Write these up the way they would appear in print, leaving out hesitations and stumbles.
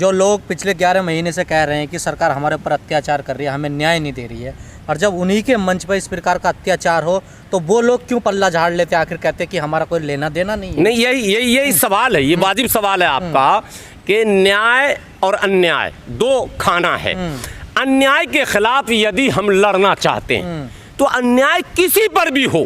जो लोग पिछले 11 महीने से कह रहे हैं कि सरकार हमारे ऊपर अत्याचार कर रही है, हमें न्याय नहीं दे रही है, और जब उन्हीं के मंच पर इस प्रकार का अत्याचार हो तो वो लोग क्यों पल्ला झाड़ लेते, आखिर कहते हैं कि हमारा कोई लेना देना नहीं है। नहीं, यही सवाल है, ये वाजिब सवाल है आपका कि न्याय और अन्याय दो खाना है। अन्याय के खिलाफ यदि हम लड़ना चाहते हैं तो अन्याय किसी पर भी हो,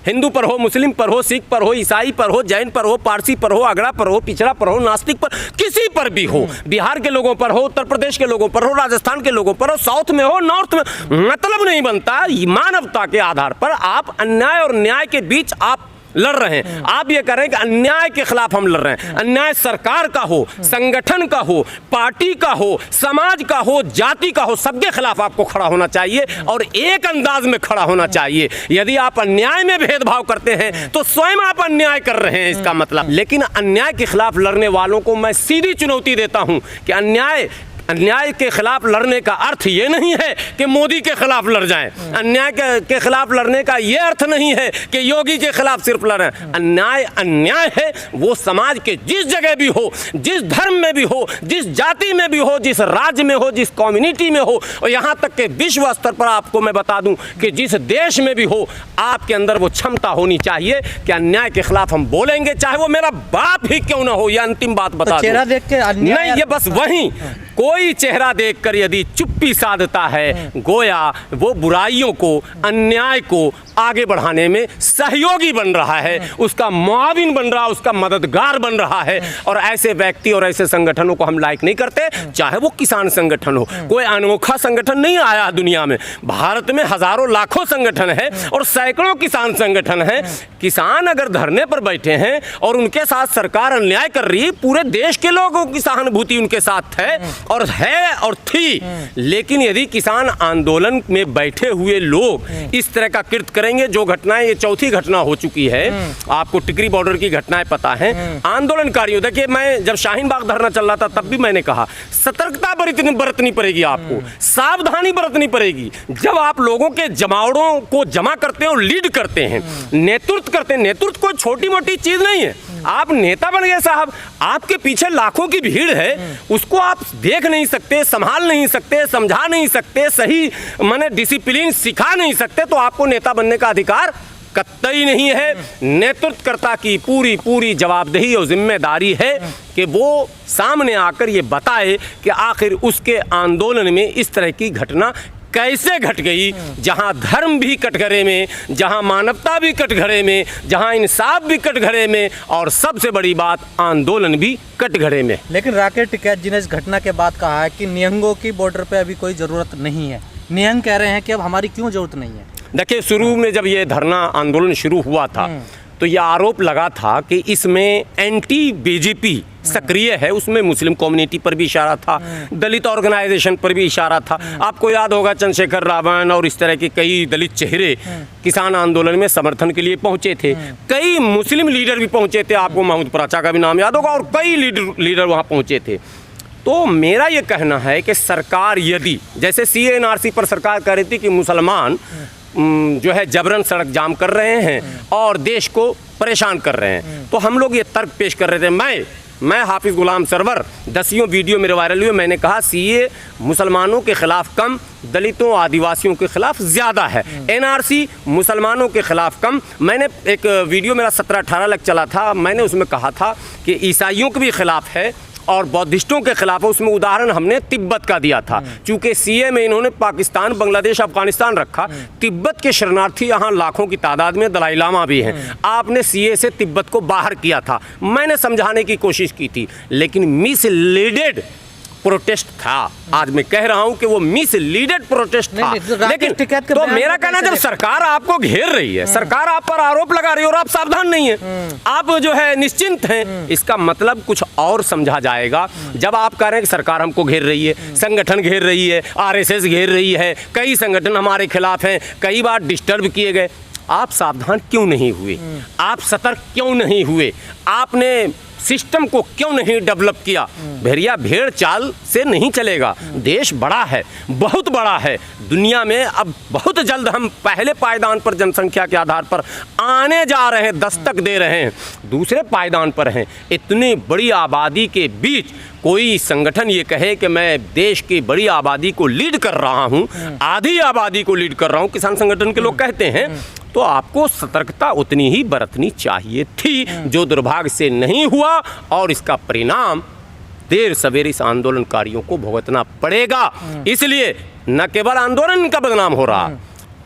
हिंदू पर हो, मुस्लिम पर हो, सिख पर हो, ईसाई पर हो, जैन पर हो, पारसी पर हो, अगड़ा पर हो, पिछड़ा पर हो, नास्तिक पर, किसी पर भी हो, बिहार के लोगों पर हो, उत्तर प्रदेश के लोगों पर हो, राजस्थान के लोगों पर हो, साउथ में हो, नॉर्थ में, मतलब नहीं बनता। मानवता के आधार पर आप अन्याय और न्याय के बीच आप लड़ रहे हैं। आप ये कह रहे हैं कि अन्याय के खिलाफ हम लड़ रहे हैं। अन्याय सरकार का हो, संगठन का हो, पार्टी का हो, समाज का हो, जाति का हो, सबके खिलाफ आपको खड़ा होना चाहिए और एक अंदाज में खड़ा होना चाहिए। यदि आप अन्याय में भेदभाव करते हैं तो स्वयं आप अन्याय कर रहे हैं, इसका मतलब। लेकिन अन्याय के खिलाफ लड़ने वालों को मैं सीधी चुनौती देता हूं कि अन्याय के खिलाफ लड़ने का अर्थ ये नहीं है कि मोदी के खिलाफ लड़ जाएं। अन्याय के खिलाफ लड़ने का ये अर्थ नहीं है कि योगी के खिलाफ सिर्फ लड़ें। अन्याय है वो समाज के जिस जगह भी हो, जिस धर्म में भी हो, जिस जाति में भी हो, जिस राज्य में हो, जिस कम्युनिटी में हो, और यहाँ तक कि विश्व स्तर पर आपको मैं बता दूं कि जिस देश में भी हो, आपके अंदर वो क्षमता होनी चाहिए कि अन्याय के खिलाफ हम बोलेंगे, चाहे वो मेरा बाप ही क्यों ना हो। यह अंतिम बात बता चेहरा देख के नहीं, ये बस वही कोई चेहरा देखकर यदि चुप्पी साधता है, गोया वो बुराइयों को, अन्याय को आगे बढ़ाने में सहयोगी बन रहा है, उसका मुआविन बन रहा है, उसका मददगार बन रहा है। और ऐसे व्यक्ति और ऐसे संगठनों को हम लाइक नहीं करते, चाहे वो किसान संगठन हो। कोई अनोखा संगठन नहीं आया दुनिया में, भारत में हजारों लाखों संगठन है और सैकड़ों किसान संगठन है। किसान अगर धरने पर बैठे हैं और उनके साथ सरकार अन्याय कर रही है, पूरे देश के लोगों की सहानुभूति उनके साथ है और थी। लेकिन यदि किसान आंदोलन में बैठे हुए लोग इस तरह का कृत्य करेंगे, जो घटनाएं, ये चौथी घटना हो चुकी है, आपको टिकरी बॉर्डर की घटनाएं पता है। आंदोलनकारियों, देखिए मैं जब शाहीन बाग धरना चल रहा था तब भी मैंने कहा सतर्कता बरतनी पड़ेगी, आपको सावधानी बरतनी पड़ेगी। जब आप लोगों के जमावड़ों को जमा करते हैं और लीड करते हैं, नेतृत्व करते हैं, नेतृत्व कोई छोटी मोटी चीज नहीं है। आप नेता बन गए साहब, आपके पीछे लाखों की भीड़ है, उसको आप देख नहीं सकते, संभाल नहीं सकते, समझा नहीं सकते, सही माने डिसिप्लिन सिखा नहीं सकते, तो आपको नेता बनने का अधिकार कतई नहीं है। नेतृत्वकर्ता की पूरी जवाबदेही और जिम्मेदारी है कि वो सामने आकर ये बताए कि आखिर उसके आंदोलन में इस तरह की घटना कैसे घट गई, जहां धर्म भी कटघरे में, जहां मानवता भी कटघरे में, जहां इंसाफ भी कटघरे में, और सबसे बड़ी बात आंदोलन भी कटघरे में। लेकिन राकेश टिकैत जी ने इस घटना के बाद कहा है कि निहंगों की बॉर्डर पे अभी कोई ज़रूरत नहीं है। निहंग कह रहे हैं कि अब हमारी क्यों ज़रूरत नहीं है। देखिए, शुरू में जब ये धरना आंदोलन शुरू हुआ था तो यह आरोप लगा था कि इसमें एंटी बीजेपी सक्रिय है, उसमें मुस्लिम कम्युनिटी पर भी इशारा था, दलित ऑर्गेनाइजेशन पर भी इशारा था। आपको याद होगा चंद्रशेखर रावण और इस तरह के कई दलित चेहरे किसान आंदोलन में समर्थन के लिए पहुंचे थे। कई मुस्लिम लीडर भी पहुंचे थे, आपको महमूद पराचा का भी नाम याद होगा, और कई लीडर वहां पहुंचे थे। तो मेरा ये कहना है कि सरकार यदि, जैसे CA/NRC पर सरकार कह रही थी कि मुसलमान जो है जबरन सड़क जाम कर रहे हैं और देश को परेशान कर रहे हैं, तो हम लोग ये तर्क पेश कर रहे थे। मैं हाफिज गुलाम सरवर, 10 वीडियो मेरे वायरल हुए, मैंने कहा CA मुसलमानों के खिलाफ कम, दलितों आदिवासियों के खिलाफ ज़्यादा है, NRC मुसलमानों के खिलाफ कम। मैंने एक वीडियो मेरा 17-18 तक चला था, मैंने उसमें कहा था कि ईसाइयों के भी खिलाफ है और बौद्धिस्टों के खिलाफ है। उसमें उदाहरण हमने तिब्बत का दिया था, चूंकि CA में इन्होंने पाकिस्तान, बांग्लादेश, अफगानिस्तान रखा। तिब्बत के शरणार्थी यहाँ लाखों की तादाद में, दलाई लामा भी हैं। आपने CA से तिब्बत को बाहर किया था, मैंने समझाने की कोशिश की थी, लेकिन मिसलीडेड प्रोटेस्ट था। आज मैं कह रहा हूं कि वो मिसलीडेड प्रोटेस्ट था। लेकिन तो मेरा कहना, जब सरकार आपको घेर रही है, सरकार आप पर आरोप लगा रही है और आप सावधान नहीं है, आप जो है निश्चिंत हैं, इसका मतलब कुछ और समझा जाएगा। जब आप कह रहे हैं कि सरकार हमको घेर रही है, संगठन घेर रही है, RSS घेर रही है, कई संगठन हमारे खिलाफ हैं, कई बार डिस्टर्ब किए गए, आप सावधान क्यों नहीं हुए? आप सतर्क क्यों नहीं हुए? आपने सिस्टम को क्यों नहीं डेवलप किया? भैया भेड़ चाल से नहीं चलेगा। देश बड़ा है, बहुत बड़ा है। दुनिया में अब बहुत जल्द हम पहले पायदान पर जनसंख्या के आधार पर आने जा रहे हैं, दस्तक दे रहे हैं, दूसरे पायदान पर हैं। इतनी बड़ी आबादी के बीच कोई संगठन ये कहे कि मैं देश की बड़ी आबादी को लीड कर रहा हूँ, आधी आबादी को लीड कर रहा हूँ, किसान संगठन के लोग कहते हैं, तो आपको सतर्कता उतनी ही बरतनी चाहिए थी, जो दुर्भाग्य से नहीं हुआ। और इसका परिणाम देर सवेर इस आंदोलनकारियों को भुगतना पड़ेगा। इसलिए न केवल आंदोलन इनका बदनाम हो रहा,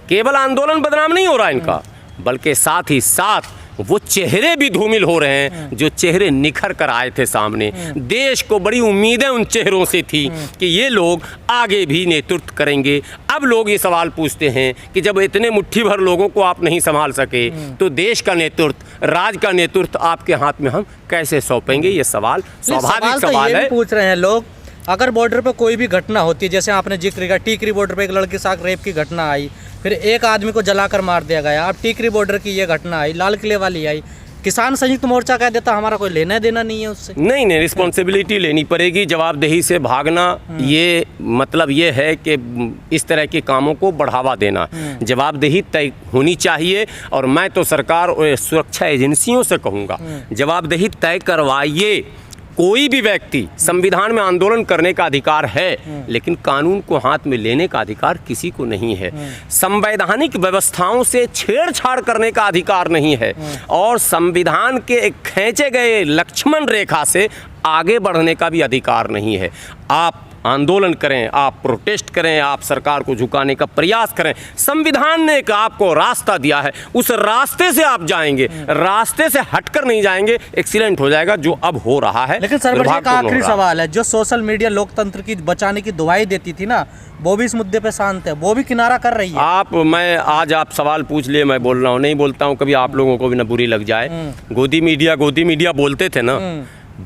केवल आंदोलन बदनाम नहीं हो रहा इनका, बल्कि साथ ही साथ वो चेहरे भी धूमिल हो रहे हैं जो चेहरे निखर कर आए थे सामने। देश को बड़ी उम्मीदें उन चेहरों से थी कि ये लोग आगे भी नेतृत्व करेंगे। अब लोग ये सवाल पूछते हैं कि जब इतने मुट्ठी भर लोगों को आप नहीं संभाल सके तो देश का नेतृत्व, राज का नेतृत्व आपके हाथ में हम कैसे सौंपेंगे? ये सवाल स्वाभाविक सवाल है। पूछ रहे हैं लोग, अगर बॉर्डर पर कोई भी घटना होती है, जैसे आपने जिक्र किया टीकरी बॉर्डर पर एक लड़की के साथ रेप की घटना आई, फिर एक आदमी को जलाकर मार दिया गया, अब टीकरी बॉर्डर की ये घटना आई, लाल किले वाली आई, किसान संयुक्त मोर्चा कह देता हमारा कोई लेना देना नहीं है उससे। नहीं, रिस्पॉन्सिबिलिटी लेनी पड़ेगी। जवाबदेही से भागना ये मतलब ये है कि इस तरह के कामों को बढ़ावा देना। जवाबदेही तय होनी चाहिए और मैं तो सरकार और सुरक्षा एजेंसियों से कहूँगा, जवाबदेही तय करवाइए। कोई भी व्यक्ति, संविधान में आंदोलन करने का अधिकार है, लेकिन कानून को हाथ में लेने का अधिकार किसी को नहीं है। संवैधानिक व्यवस्थाओं से छेड़छाड़ करने का अधिकार नहीं है और संविधान के एक खींचे गए लक्ष्मण रेखा से आगे बढ़ने का भी अधिकार नहीं है। आप आंदोलन करें, आप प्रोटेस्ट करें, आप सरकार को झुकाने का प्रयास करें। संविधान ने एक आपको रास्ता दिया है, उस रास्ते से आप जाएंगे, रास्ते से हटकर नहीं जाएंगे। एक्सीलेंट हो जाएगा जो अब हो रहा है। लेकिन सर, एक आखिरी सवाल है, जो सोशल मीडिया लोकतंत्र की बचाने की दुआई देती थी ना, वो भी इस मुद्दे पे शांत है, वो भी किनारा कर रही है। मैं आज आप सवाल पूछ लिए, मैं बोल रहा हूँ, नहीं बोलता हूँ कभी आप लोगों को भी ना बुरी लग जाए। गोदी मीडिया बोलते थे ना,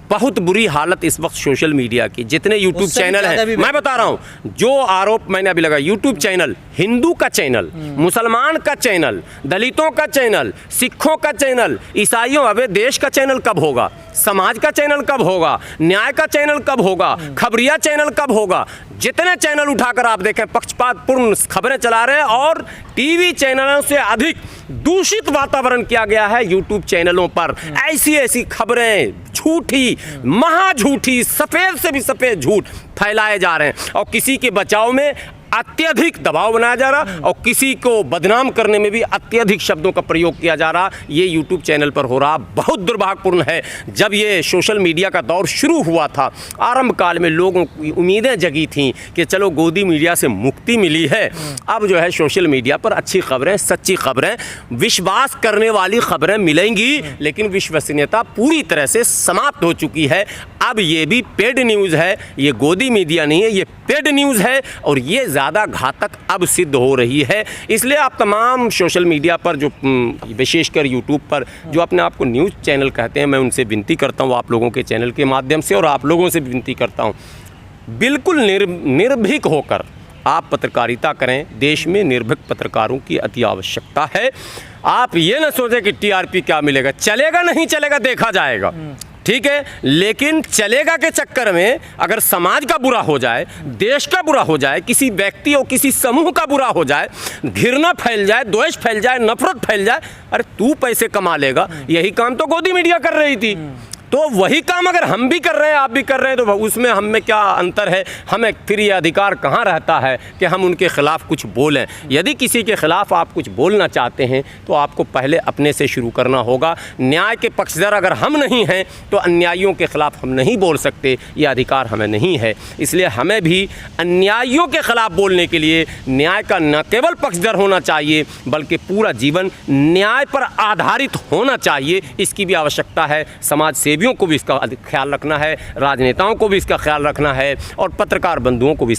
बहुत बुरी हालत इस वक्त सोशल मीडिया की। जितने यूट्यूब चैनल हैं, मैं बता रहा हूँ, जो आरोप मैंने अभी लगा, यूट्यूब चैनल, हिंदू का चैनल, मुसलमान का चैनल, दलितों का चैनल, सिखों का चैनल, ईसाइयों, अबे देश का चैनल कब होगा? समाज का चैनल कब होगा? न्याय का चैनल कब होगा? खबरिया चैनल कब होगा? जितने चैनल उठाकर आप देखें, पक्षपातपूर्ण खबरें चला रहे हैं और टीवी चैनलों से अधिक दूषित वातावरण किया गया है यूट्यूब चैनलों पर। ऐसी खबरें झूठी, महाझूठी, सफेद से भी सफेद झूठ फैलाए जा रहे हैं और किसी के बचाव में अत्यधिक दबाव बनाया जा रहा और किसी को बदनाम करने में भी अत्यधिक शब्दों का प्रयोग किया जा रहा। ये यूट्यूब चैनल पर हो रहा बहुत दुर्भाग्यपूर्ण है। जब ये सोशल मीडिया का दौर शुरू हुआ था, आरंभ काल में लोगों की उम्मीदें जगी थीं कि चलो गोदी मीडिया से मुक्ति मिली है, अब जो है सोशल मीडिया पर अच्छी खबरें, सच्ची खबरें, विश्वास करने वाली खबरें मिलेंगी, लेकिन विश्वसनीयता पूरी तरह से समाप्त हो चुकी है। अब ये भी पेड न्यूज़ है, ये गोदी मीडिया नहीं है, ये पेड न्यूज़ है और ये ज़्यादा घातक अब सिद्ध हो रही है। इसलिए आप तमाम सोशल मीडिया पर जो विशेषकर यूट्यूब पर जो अपने आप को न्यूज़ चैनल कहते हैं, मैं उनसे विनती करता हूँ, आप लोगों के चैनल के माध्यम से और आप लोगों से भी विनती करता हूँ, बिल्कुल निर्भीक होकर आप पत्रकारिता करें। देश में निर्भीक पत्रकारों की अति आवश्यकता है। आप ये ना सोचें कि टीआरपी क्या मिलेगा, चलेगा नहीं चलेगा देखा जाएगा, ठीक है, लेकिन चलेगा के चक्कर में अगर समाज का बुरा हो जाए, देश का बुरा हो जाए, किसी व्यक्ति और किसी समूह का बुरा हो जाए, घृणा फैल जाए, द्वेष फैल जाए, नफरत फैल जाए, अरे तू पैसे कमा लेगा। यही काम तो गोदी मीडिया कर रही थी, तो वही काम अगर हम भी कर रहे हैं, आप भी कर रहे हैं, तो उसमें हम में क्या अंतर है? हमें फिर ये अधिकार कहाँ रहता है कि हम उनके खिलाफ कुछ बोलें? यदि किसी के खिलाफ आप कुछ बोलना चाहते हैं तो आपको पहले अपने से शुरू करना होगा। न्याय के पक्षधर अगर हम नहीं हैं तो अन्यायियों के खिलाफ हम नहीं बोल सकते, ये अधिकार हमें नहीं है। इसलिए हमें भी अन्यायियों के खिलाफ बोलने के लिए न्याय का न केवल पक्षधर होना चाहिए बल्कि पूरा जीवन न्याय पर आधारित होना चाहिए, इसकी भी आवश्यकता है। समाज सेवियों को भी इसका ख्याल रखना है, राजनेताओं को भी इसका ख्याल रखना है और पत्रकार बंधुओं को भी